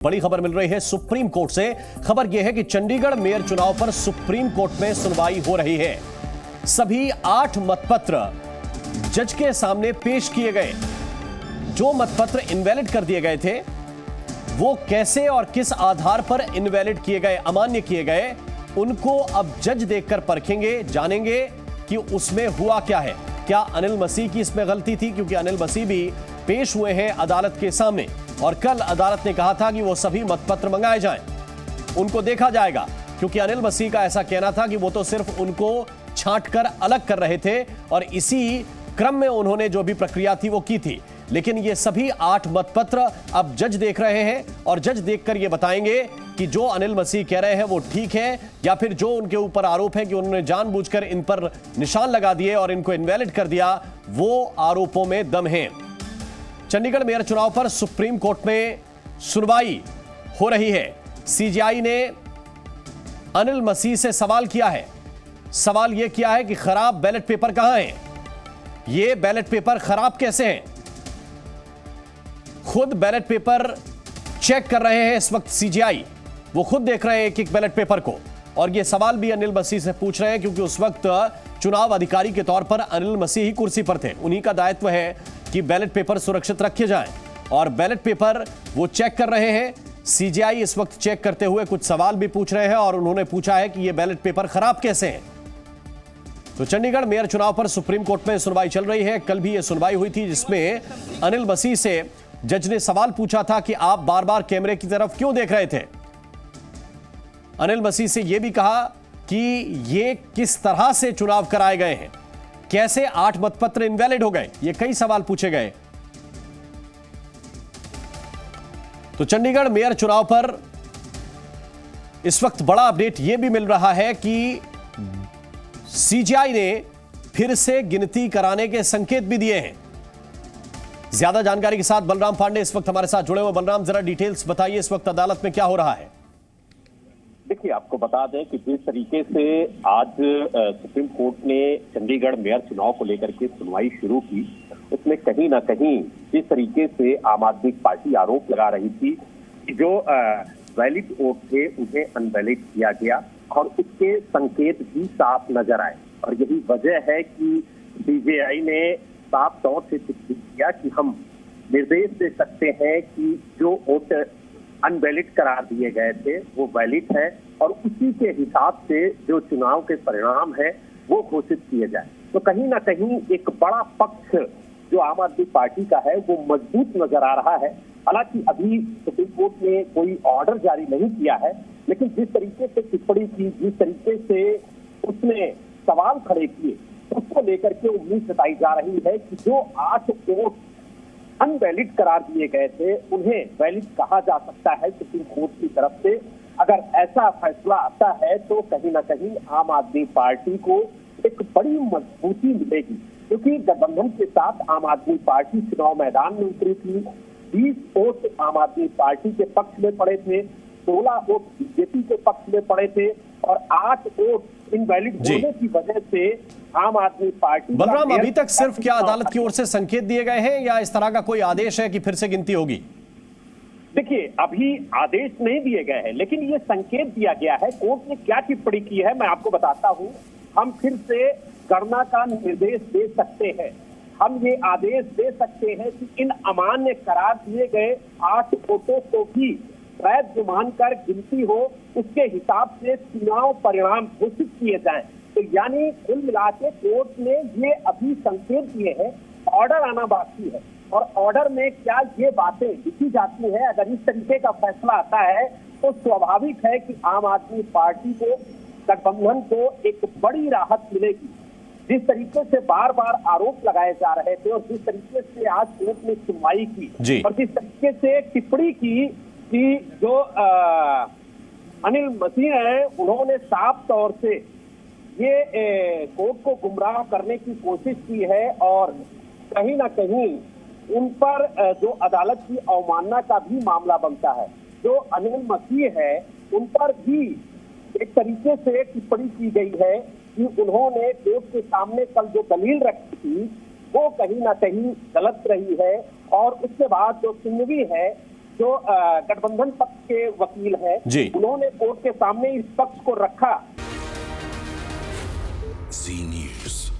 बड़ी खबर मिल रही है सुप्रीम कोर्ट से। खबर यह है कि चंडीगढ़ मेयर चुनाव पर सुप्रीम कोर्ट में सुनवाई हो रही है। सभी 8 मतपत्र जज के सामने पेश किए गए। जो मतपत्र इनवैलिड कर दिए गए थे वो कैसे और किस आधार पर इनवैलिड किए गए, अमान्य किए गए, उनको अब जज देखकर परखेंगे, जानेंगे कि उसमें हुआ क्या है। क्या अनिल मसीह की इसमें गलती थी? क्योंकि अनिल मसीह भी पेश हुए हैं अदालत के सामने और कल अदालत ने कहा था कि वो सभी मतपत्र मंगाए जाएं, उनको देखा जाएगा। क्योंकि अनिल मसीह का ऐसा कहना था कि वो तो सिर्फ उनको छांटकर अलग कर रहे थे और इसी क्रम में उन्होंने जो भी प्रक्रिया थी वो की थी। लेकिन ये सभी 8 मतपत्र अब जज देख रहे हैं और जज देखकर ये बताएंगे कि जो अनिल मसीह कह रहे हैं वो ठीक है या फिर जो उनके ऊपर आरोप है कि उन्होंने जानबूझकर इन पर निशान लगा दिए और इनको इनवैलिड कर दिया, वो आरोपों में दम है। चंडीगढ़ मेयर चुनाव पर सुप्रीम कोर्ट में सुनवाई हो रही है। सीजेआई ने अनिल मसीह से सवाल किया है। सवाल यह किया है कि खराब बैलेट पेपर कहां हैं? ये बैलेट पेपर खराब कैसे हैं? खुद बैलेट पेपर चेक कर रहे हैं इस वक्त सीजेआई। वो खुद देख रहे हैं एक बैलेट पेपर को और ये सवाल भी अनिल मसीह से पूछ रहे हैं क्योंकि उस वक्त चुनाव अधिकारी के तौर पर अनिल मसीह ही कुर्सी पर थे। उन्हीं का दायित्व है कि बैलेट पेपर सुरक्षित रखे जाएं और बैलेट पेपर वो चेक कर रहे हैं। सीजेआई इस वक्त चेक करते हुए कुछ सवाल भी पूछ रहे हैं और उन्होंने पूछा है कि ये बैलेट पेपर खराब कैसे हैं। तो चंडीगढ़ मेयर चुनाव पर सुप्रीम कोर्ट में सुनवाई चल रही है। कल भी ये सुनवाई हुई थी जिसमें अनिल मसीह से जज ने सवाल पूछा था कि आप बार बार कैमरे की तरफ क्यों देख रहे थे। अनिल मसीह से यह भी कहा कि ये किस तरह से चुनाव कराए गए हैं, कैसे 8 मतपत्र इनवैलिड हो गए, ये कई सवाल पूछे गए। तो चंडीगढ़ मेयर चुनाव पर इस वक्त बड़ा अपडेट यह भी मिल रहा है कि सीजेआई ने फिर से गिनती कराने के संकेत भी दिए हैं। ज्यादा जानकारी के साथ बलराम पांडे इस वक्त हमारे साथ जुड़े हुए। बलराम, जरा डिटेल्स बताइए, इस वक्त अदालत में क्या हो रहा है? देखिए, आपको बता दें कि जिस तरीके से आज सुप्रीम कोर्ट ने चंडीगढ़ मेयर चुनाव को लेकर के सुनवाई शुरू की, उसमें कहीं ना कहीं जिस तरीके से आम आदमी पार्टी आरोप लगा रही थी कि जो वैलिड वोट थे उन्हें अनवैलिड किया गया और उसके संकेत भी साफ नजर आए। और यही वजह है कि सीजेआई ने साफ तौर से किया कि हम निर्देश दे सकते हैं कि जो वोट अनवैलिड करार दिए गए थे वो वैलिड है और उसी के हिसाब से जो चुनाव के परिणाम है वो घोषित किए जाए। तो कहीं ना कहीं एक बड़ा पक्ष जो आम आदमी पार्टी का है वो मजबूत नजर आ रहा है। हालांकि अभी सुप्रीम कोर्ट ने कोई ऑर्डर जारी नहीं किया है, लेकिन जिस तरीके से टिप्पणी की, जिस तरीके से उसने सवाल खड़े किए, उसको लेकर के उम्मीद जताई जा रही है कि जो 8 वोट अनवैलिड करार दिए गए थे उन्हें वैलिड कहा जा सकता है सुप्रीम कोर्ट की तरफ से। अगर ऐसा फैसला आता है तो कहीं ना कहीं आम आदमी पार्टी को एक बड़ी मजबूती मिलेगी, क्योंकि गठबंधन के साथ आम आदमी पार्टी चुनाव मैदान में उतरी थी। 20 वोट आम आदमी पार्टी के पक्ष में पड़े थे, 16 वोट बीजेपी के पक्ष में पड़े थे और 8 वोट इनवैलिड होने की वजह से आम आदमी पार्टी। बलराम, अभी तक सिर्फ क्या अदालत की ओर से संकेत दिए गए हैं या इस तरह का कोई आदेश है कि फिर से गिनती होगी? देखिए, अभी आदेश नहीं दिए गए हैं, लेकिन ये संकेत दिया गया है। कोर्ट ने क्या टिप्पणी की है मैं आपको बताता हूं। हम फिर से गणना का निर्देश दे सकते हैं, हम ये आदेश दे सकते हैं कि इन अमान्य करार दिए गए 8 वोटों को भी वैध मानकर गिनती हो, उसके हिसाब से चुनाव परिणाम घोषित किए जाएं। तो यानी कुल मिलाकर कोर्ट ने ये अभी संकेत दिए हैं, ऑर्डर आना बाकी है और ऑर्डर में क्या ये बातें लिखी जाती है। अगर इस तरीके का फैसला आता है तो स्वाभाविक है कि आम आदमी पार्टी को, गठबंधन को एक बड़ी राहत मिलेगी। जिस तरीके से बार बार आरोप लगाए जा रहे थे और जिस तरीके से आज कोर्ट ने सुनवाई की और जिस तरीके से टिप्पणी की कि जो अनिल मसीह है उन्होंने साफ तौर से ये कोर्ट को गुमराह करने की कोशिश की है और कहीं ना कहीं उन पर जो अदालत की अवमानना का भी मामला बनता है। जो अनिल मसीह है उन पर भी एक तरीके से टिप्पणी की गई है कि उन्होंने कोर्ट के सामने कल जो दलील रखी थी वो कहीं ना कहीं गलत रही है और उसके बाद जो सुनवी है जो गठबंधन पक्ष के वकील हैं, जी। उन्होंने कोर्ट के सामने इस पक्ष को रखा। जी न्यूज़।